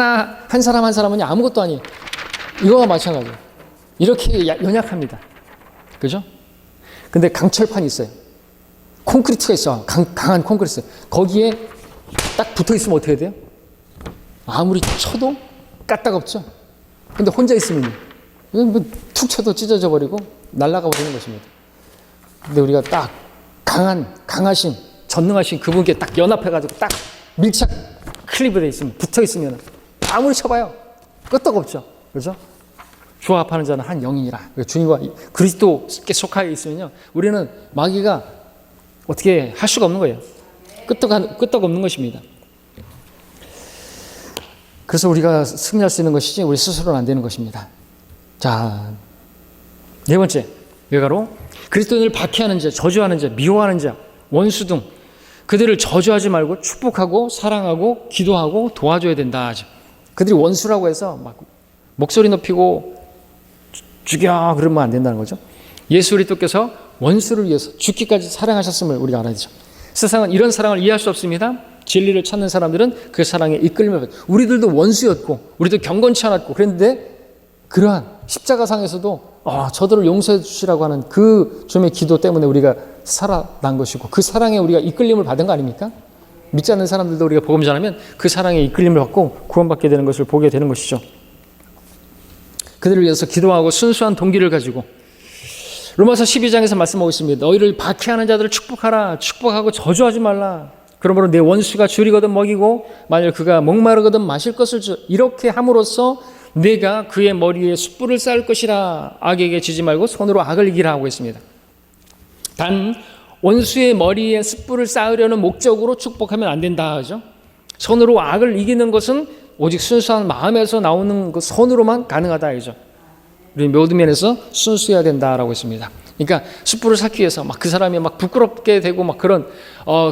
사람 한 사람은 아무것도 아니에요. 이거와 마찬가지예요. 이렇게 연약합니다. 그죠? 근데 강철판이 있어요. 콘크리트가 있어. 강한 콘크리트. 거기에 딱 붙어 있으면 어떻게 돼요? 아무리 쳐도 까딱없죠. 근데 혼자 있으면 뭐 툭 쳐도 찢어져 버리고 날아가 버리는 것입니다. 근데 우리가 딱 강하신 전능하신 그분께 딱 연합해가지고 딱 밀착 클리브돼 있으면 붙어 있으면 아무리 쳐봐요 끄떡없죠. 그렇죠? 조합하는 자는 한 영이니라. 주님과 그리스도께 속하여 있으면요 우리는 마귀가 어떻게 할 수가 없는 거예요. 끄떡 없는 것입니다. 그래서 우리가 승리할 수 있는 것이지 우리 스스로는 안 되는 것입니다. 자, 네 번째 외가로 그리스도인을 박해하는 자, 저주하는 자, 미워하는 자, 원수 등 그들을 저주하지 말고 축복하고 사랑하고 기도하고 도와줘야 된다. 그들이 원수라고 해서 막 목소리 높이고 죽여 그러면 안 된다는 거죠. 예수 그리스도께서 원수를 위해서 죽기까지 사랑하셨음을 우리가 알아야 되죠. 세상은 이런 사랑을 이해할 수 없습니다. 진리를 찾는 사람들은 그 사랑에 이끌려. 우리들도 원수였고 우리도 경건치 않았고 그랬는데 그러한 십자가상에서도 저들을 용서해 주시라고 하는 그 주님의 기도 때문에 우리가 살아난 것이고 그 사랑에 우리가 이끌림을 받은 거 아닙니까? 믿지 않는 사람들도 우리가 복음 전하면 그 사랑에 이끌림을 받고 구원받게 되는 것을 보게 되는 것이죠. 그들을 위해서 기도하고 순수한 동기를 가지고 로마서 12장에서 말씀하고 있습니다. 너희를 박해하는 자들을 축복하라. 축복하고 저주하지 말라. 그러므로 내 원수가 줄이거든 먹이고 만일 그가 목마르거든 마실 것을 주. 이렇게 함으로써 내가 그의 머리에 숯불을 쌓을 것이라. 악에게 지지 말고 손으로 악을 이기라 하고 있습니다. 단 원수의 머리에 숯불을 쌓으려는 목적으로 축복하면 안 된다 하죠. 손으로 악을 이기는 것은 오직 순수한 마음에서 나오는 그 손으로만 가능하다 하죠. 우리 모든 면에서 순수해야 된다라고 했습니다. 그러니까 숯불을 쌓기 위해서 막 그 사람이 막 부끄럽게 되고 막 그런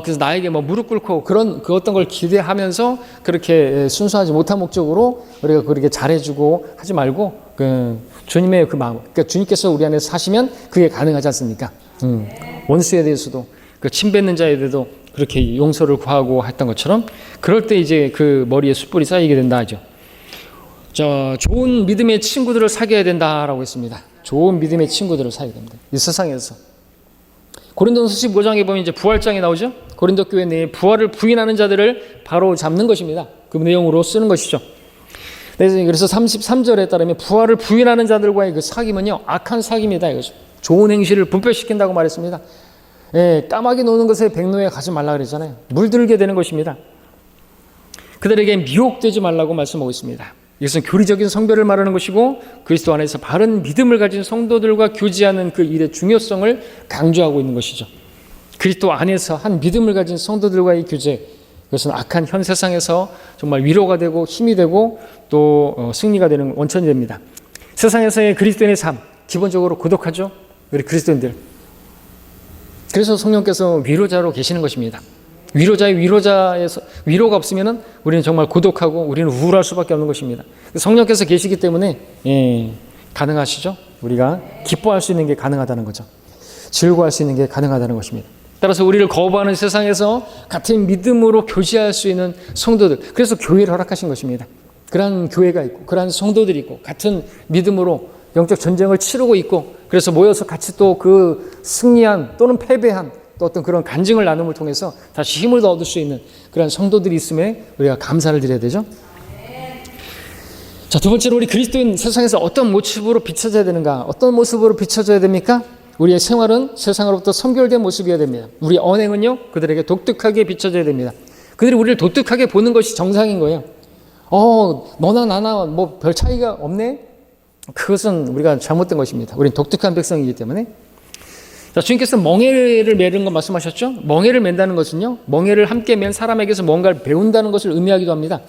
그래서 나에게 뭐 무릎 꿇고 그런 그 어떤 걸 기대하면서 그렇게 순수하지 못한 목적으로 우리가 그렇게 잘해주고 하지 말고 그 주님의 그 마음, 그러니까 주님께서 우리 안에 사시면 그게 가능하지 않습니까? 원수에 대해서도 그 침뱉는 자에 대해서도 그렇게 용서를 구하고 했던 것처럼 그럴 때 이제 그 머리에 숯불이 쌓이게 된다 하죠. 좋은 믿음의 친구들을 사귀어야 된다라고 했습니다. 좋은 믿음의 친구들을 사귀어야 됩니다. 이 세상에서. 고린도전서 15장에 보면 이제 부활장이 나오죠. 고린도 교회 내에 부활을 부인하는 자들을 바로 잡는 것입니다. 그 내용으로 쓰는 것이죠. 그래서 33절에 따르면 부활을 부인하는 자들과의 그 사귐은요 악한 사귐이다 이거죠. 좋은 행실을 분별시킨다고 말했습니다. 까마귀 노는 것에 백로에 가지 말라 그랬잖아요. 물들게 되는 것입니다. 그들에게 미혹되지 말라고 말씀하고 있습니다. 이것은 교리적인 성별을 말하는 것이고 그리스도 안에서 바른 믿음을 가진 성도들과 교제하는 그 일의 중요성을 강조하고 있는 것이죠. 그리스도 안에서 한 믿음을 가진 성도들과의 교제, 그것은 악한 현 세상에서 정말 위로가 되고 힘이 되고 또 승리가 되는 원천이 됩니다. 세상에서의 그리스도인의 삶, 기본적으로 고독하죠. 우리 그리스도인들. 그래서 성령께서 위로자로 계시는 것입니다. 위로자의 위로자에서 위로가 없으면은 우리는 정말 고독하고 우리는 우울할 수밖에 없는 것입니다. 성령께서 계시기 때문에 가능하시죠? 우리가 기뻐할 수 있는 게 가능하다는 거죠. 즐거워할 수 있는 게 가능하다는 것입니다. 따라서 우리를 거부하는 세상에서 같은 믿음으로 교제할 수 있는 성도들, 그래서 교회를 허락하신 것입니다. 그러한 교회가 있고 그러한 성도들이 있고 같은 믿음으로 영적 전쟁을 치르고 있고, 그래서 모여서 같이 또 그 승리한 또는 패배한 또 어떤 그런 간증을 나눔을 통해서 다시 힘을 더 얻을 수 있는 그런 성도들이 있음에 우리가 감사를 드려야 되죠. 자, 두 번째로 우리 그리스도인 세상에서 어떤 모습으로 비춰져야 되는가? 어떤 모습으로 비춰져야 됩니까? 우리의 생활은 세상으로부터 선별된 모습이어야 됩니다. 우리 언행은요, 그들에게 독특하게 비춰져야 됩니다. 그들이 우리를 독특하게 보는 것이 정상인 거예요. 너나 나나 뭐 별 차이가 없네? 그것은 우리가 잘못된 것입니다. 우리는 독특한 백성이기 때문에. 자, 주님께서 멍에를 매는 거 말씀하셨죠? 멍에를 맨다는 것은요, 멍에를 함께 맨 사람에게서 뭔가를 배운다는 것을 의미하기도 합니다.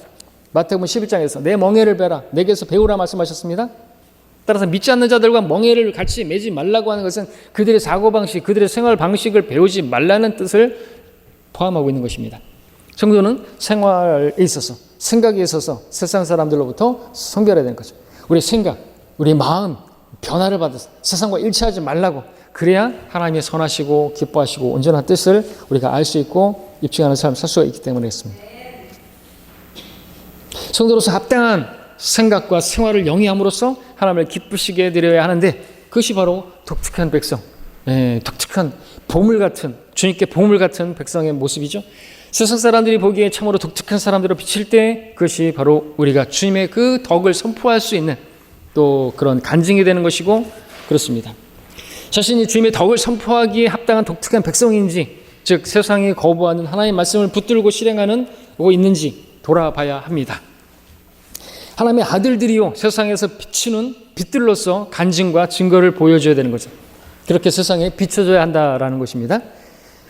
마태복음 11장에서 내 멍에를 베라, 내게서 배우라 말씀하셨습니다. 따라서 믿지 않는 자들과 멍에를 같이 매지 말라고 하는 것은 그들의 사고방식, 그들의 생활 방식을 배우지 말라는 뜻을 포함하고 있는 것입니다. 성도는 생활에 있어서, 생각에 있어서 세상 사람들로부터 선별해야 되는 거죠. 우리의 생각, 우리의 마음 변화를 받아서 세상과 일치하지 말라고, 그래야 하나님의 선하시고 기뻐하시고 온전한 뜻을 우리가 알 수 있고 입증하는 삶을 살 수가 있기 때문에 그렇습니다. 성도로서 합당한 생각과 생활을 영위함으로써 하나님을 기쁘시게 해드려야 하는데, 그것이 바로 독특한 백성, 독특한 보물 같은, 주님께 보물 같은 백성의 모습이죠. 세상 사람들이 보기에 참으로 독특한 사람들로 비칠 때 그것이 바로 우리가 주님의 그 덕을 선포할 수 있는 또 그런 간증이 되는 것이고 그렇습니다. 자신이 주님의 덕을 선포하기에 합당한 독특한 백성인지, 즉 세상이 거부하는 하나님의 말씀을 붙들고 실행하는 있는지 돌아봐야 합니다. 하나님의 아들들이요, 세상에서 비추는 빛들로서 간증과 증거를 보여줘야 되는 거죠. 그렇게 세상에 비춰져야 한다라는 것입니다.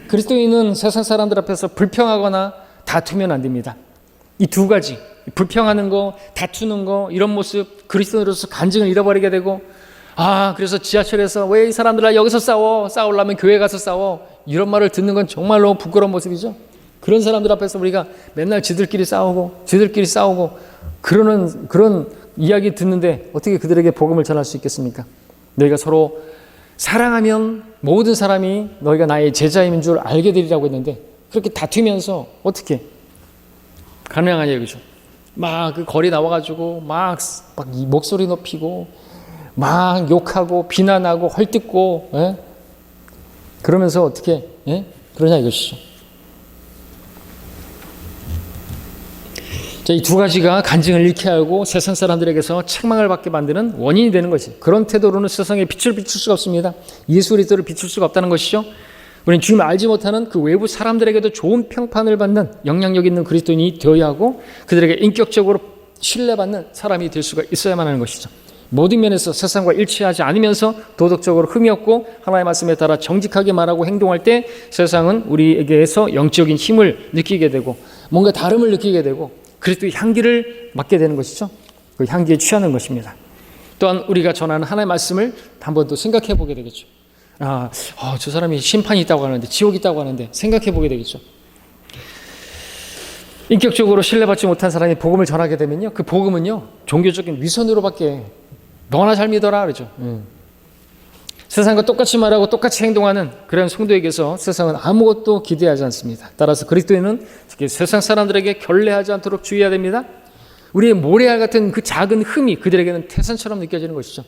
그리스도인은 세상 사람들 앞에서 불평하거나 다투면 안 됩니다. 이 두 가지, 불평하는 거, 다투는 거, 이런 모습, 그리스도인으로서 간증을 잃어버리게 되고, 그래서 지하철에서 왜 이 사람들아 여기서 싸우려면 교회 가서 싸워, 이런 말을 듣는 건 정말로 부끄러운 모습이죠. 그런 사람들 앞에서 우리가 맨날 지들끼리 싸우고 그런 이야기 듣는데 어떻게 그들에게 복음을 전할 수 있겠습니까? 너희가 서로 사랑하면 모든 사람이 너희가 나의 제자인 줄 알게 되리라고 했는데, 그렇게 다투면서 어떻게 가능하냐 이거죠. 막 그 거리 나와가지고 막 목소리 높이고 막 욕하고 비난하고 헐뜯고, 그러면서 어떻게 그러냐 이것이죠. 이 두 가지가 간증을 잃게 하고 세상 사람들에게서 책망을 받게 만드는 원인이 되는 것이, 그런 태도로는 세상에 빛을 비출 수가 없습니다. 예수 그리스도를 비출 수가 없다는 것이죠. 우리는 주님을 알지 못하는 그 외부 사람들에게도 좋은 평판을 받는 영향력 있는 그리스도인이 되어야 하고, 그들에게 인격적으로 신뢰받는 사람이 될 수가 있어야만 하는 것이죠. 모든 면에서 세상과 일치하지 않으면서 도덕적으로 흠이 없고 하나님의 말씀에 따라 정직하게 말하고 행동할 때 세상은 우리에게서 영적인 힘을 느끼게 되고 뭔가 다름을 느끼게 되고 그리스도의 향기를 맡게 되는 것이죠. 그 향기에 취하는 것입니다. 또한 우리가 전하는 하나님의 말씀을 한 번 더 생각해 보게 되겠죠. 저 사람이 심판이 있다고 하는데, 지옥이 있다고 하는데 생각해 보게 되겠죠. 인격적으로 신뢰받지 못한 사람이 복음을 전하게 되면요, 그 복음은요 종교적인 위선으로밖에, 너나 잘 믿어라 그러죠. 세상과 똑같이 말하고 똑같이 행동하는 그런 성도에게서 세상은 아무것도 기대하지 않습니다. 따라서 그리스도인은 세상 사람들에게 결례하지 않도록 주의해야 됩니다. 우리의 모래알 같은 그 작은 흠이 그들에게는 태산처럼 느껴지는 것이죠.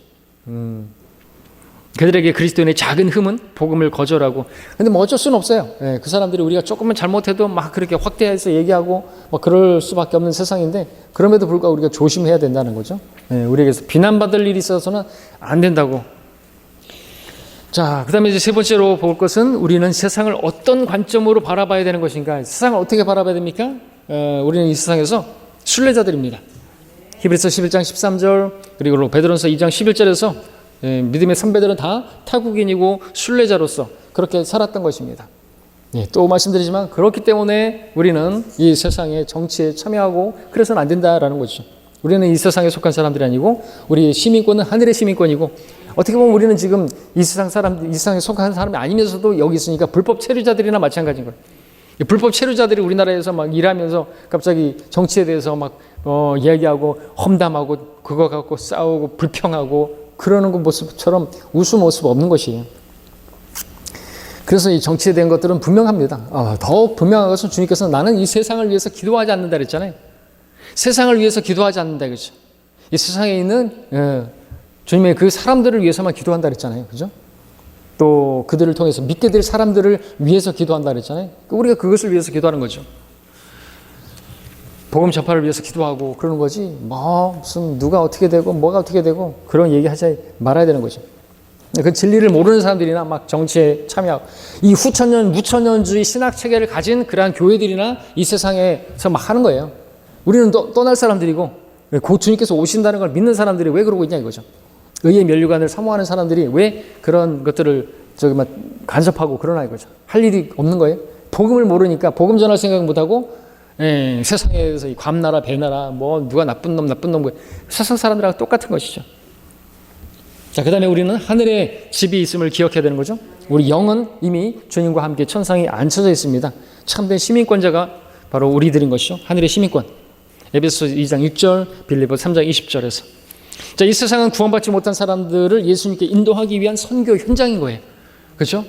그들에게 그리스도인의 작은 흠은 복음을 거절하고, 근데 뭐 어쩔 수는 없어요. 그 사람들이 우리가 조금만 잘못해도 막 그렇게 확대해서 얘기하고 막 그럴 수밖에 없는 세상인데, 그럼에도 불구하고 우리가 조심해야 된다는 거죠. 우리에게서 비난받을 일이 있어서는 안 된다고. 자, 그 다음에 이제 세 번째로 볼 것은 우리는 세상을 어떤 관점으로 바라봐야 되는 것인가. 세상을 어떻게 바라봐야 됩니까? 우리는 이 세상에서 순례자들입니다. 히브리서 11장 13절 그리고 베드로전서 2장 11절에서 믿음의 선배들은 다 타국인이고 순례자로서 그렇게 살았던 것입니다. 또 말씀드리지만 그렇기 때문에 우리는 이 세상의 정치에 참여하고 그래서는 안 된다라는 거죠. 우리는 이 세상에 속한 사람들이 아니고 우리 시민권은 하늘의 시민권이고, 어떻게 보면 우리는 지금 이 세상에 속한 사람이 아니면서도 여기 있으니까 불법 체류자들이나 마찬가지인 거예요. 불법 체류자들이 우리나라에서 막 일하면서 갑자기 정치에 대해서 막 이야기하고 험담하고 그거 갖고 싸우고 불평하고 그러는 그 모습처럼 웃을 모습 없는 것이에요. 그래서 이 정치에 대한 것들은 분명합니다. 더 분명한 것은 주님께서 나는 이 세상을 위해서 기도하지 않는다 그랬잖아요. 세상을 위해서 기도하지 않는다 그렇죠. 이 세상에 있는 주님의 그 사람들을 위해서만 기도한다 그랬잖아요. 그죠? 또 그들을 통해서 믿게 될 사람들을 위해서 기도한다 그랬잖아요. 우리가 그것을 위해서 기도하는 거죠. 복음 전파를 위해서 기도하고 그러는 거지. 무슨 누가 어떻게 되고 뭐가 어떻게 되고 그런 얘기하지 말아야 되는 거죠. 그 진리를 모르는 사람들이나 막 정치에 참여하고 이 후천년 무천년주의 신학 체계를 가진 그러한 교회들이나 이 세상에서 막 하는 거예요. 우리는 떠날 사람들이고 곧 주님께서 오신다는 걸 믿는 사람들이 왜 그러고 있냐 이거죠. 의의 면류관을 사모하는 사람들이 왜 그런 것들을 막 간섭하고 그러나 이거죠. 할 일이 없는 거예요. 복음을 모르니까 복음 전할 생각 못하고 세상에서 이 감나라 배나라 뭐 누가 나쁜 놈 세상 사람들하고 똑같은 것이죠. 자, 그 다음에 우리는 하늘에 집이 있음을 기억해야 되는 거죠. 우리 영은 이미 주님과 함께 천상에 앉혀져 있습니다. 참된 시민권자가 바로 우리들인 것이죠. 하늘의 시민권. 에베소서 2장 6절, 빌립보 3장 20절에서. 자, 이 세상은 구원받지 못한 사람들을 예수님께 인도하기 위한 선교 현장인 거예요. 그렇죠?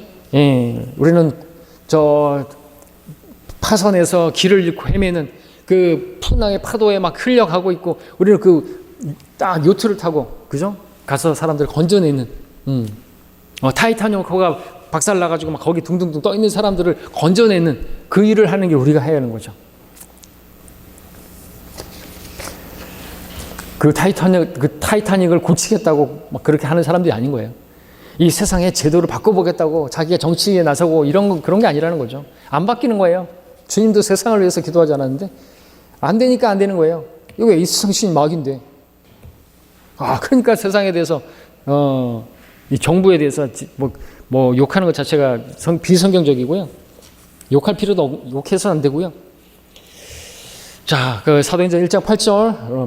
우리는 저 파선에서 길을 잃고 헤매는 그 풍랑의 파도에 막 흘려가고 있고, 우리는 그 딱 요트를 타고, 그죠? 가서 사람들을 건져내는, 타이타닉호가 박살나가지고 막 거기 둥둥둥 떠 있는 사람들을 건져내는 그 일을 하는 게 우리가 해야 하는 거죠. 그 타이타닉을 고치겠다고 막 그렇게 하는 사람들이 아닌 거예요. 이 세상의 제도를 바꿔보겠다고 자기가 정치에 나서고 그런 게 아니라는 거죠. 안 바뀌는 거예요. 주님도 세상을 위해서 기도하지 않았는데 안 되니까 안 되는 거예요. 이거 이 세상신 막인데. 그러니까 세상에 대해서 이 정부에 대해서 뭐 욕하는 것 자체가 비성경적이고요. 욕할 필요도 욕해서는 안 되고요. 자, 그 사도행전 1장 8절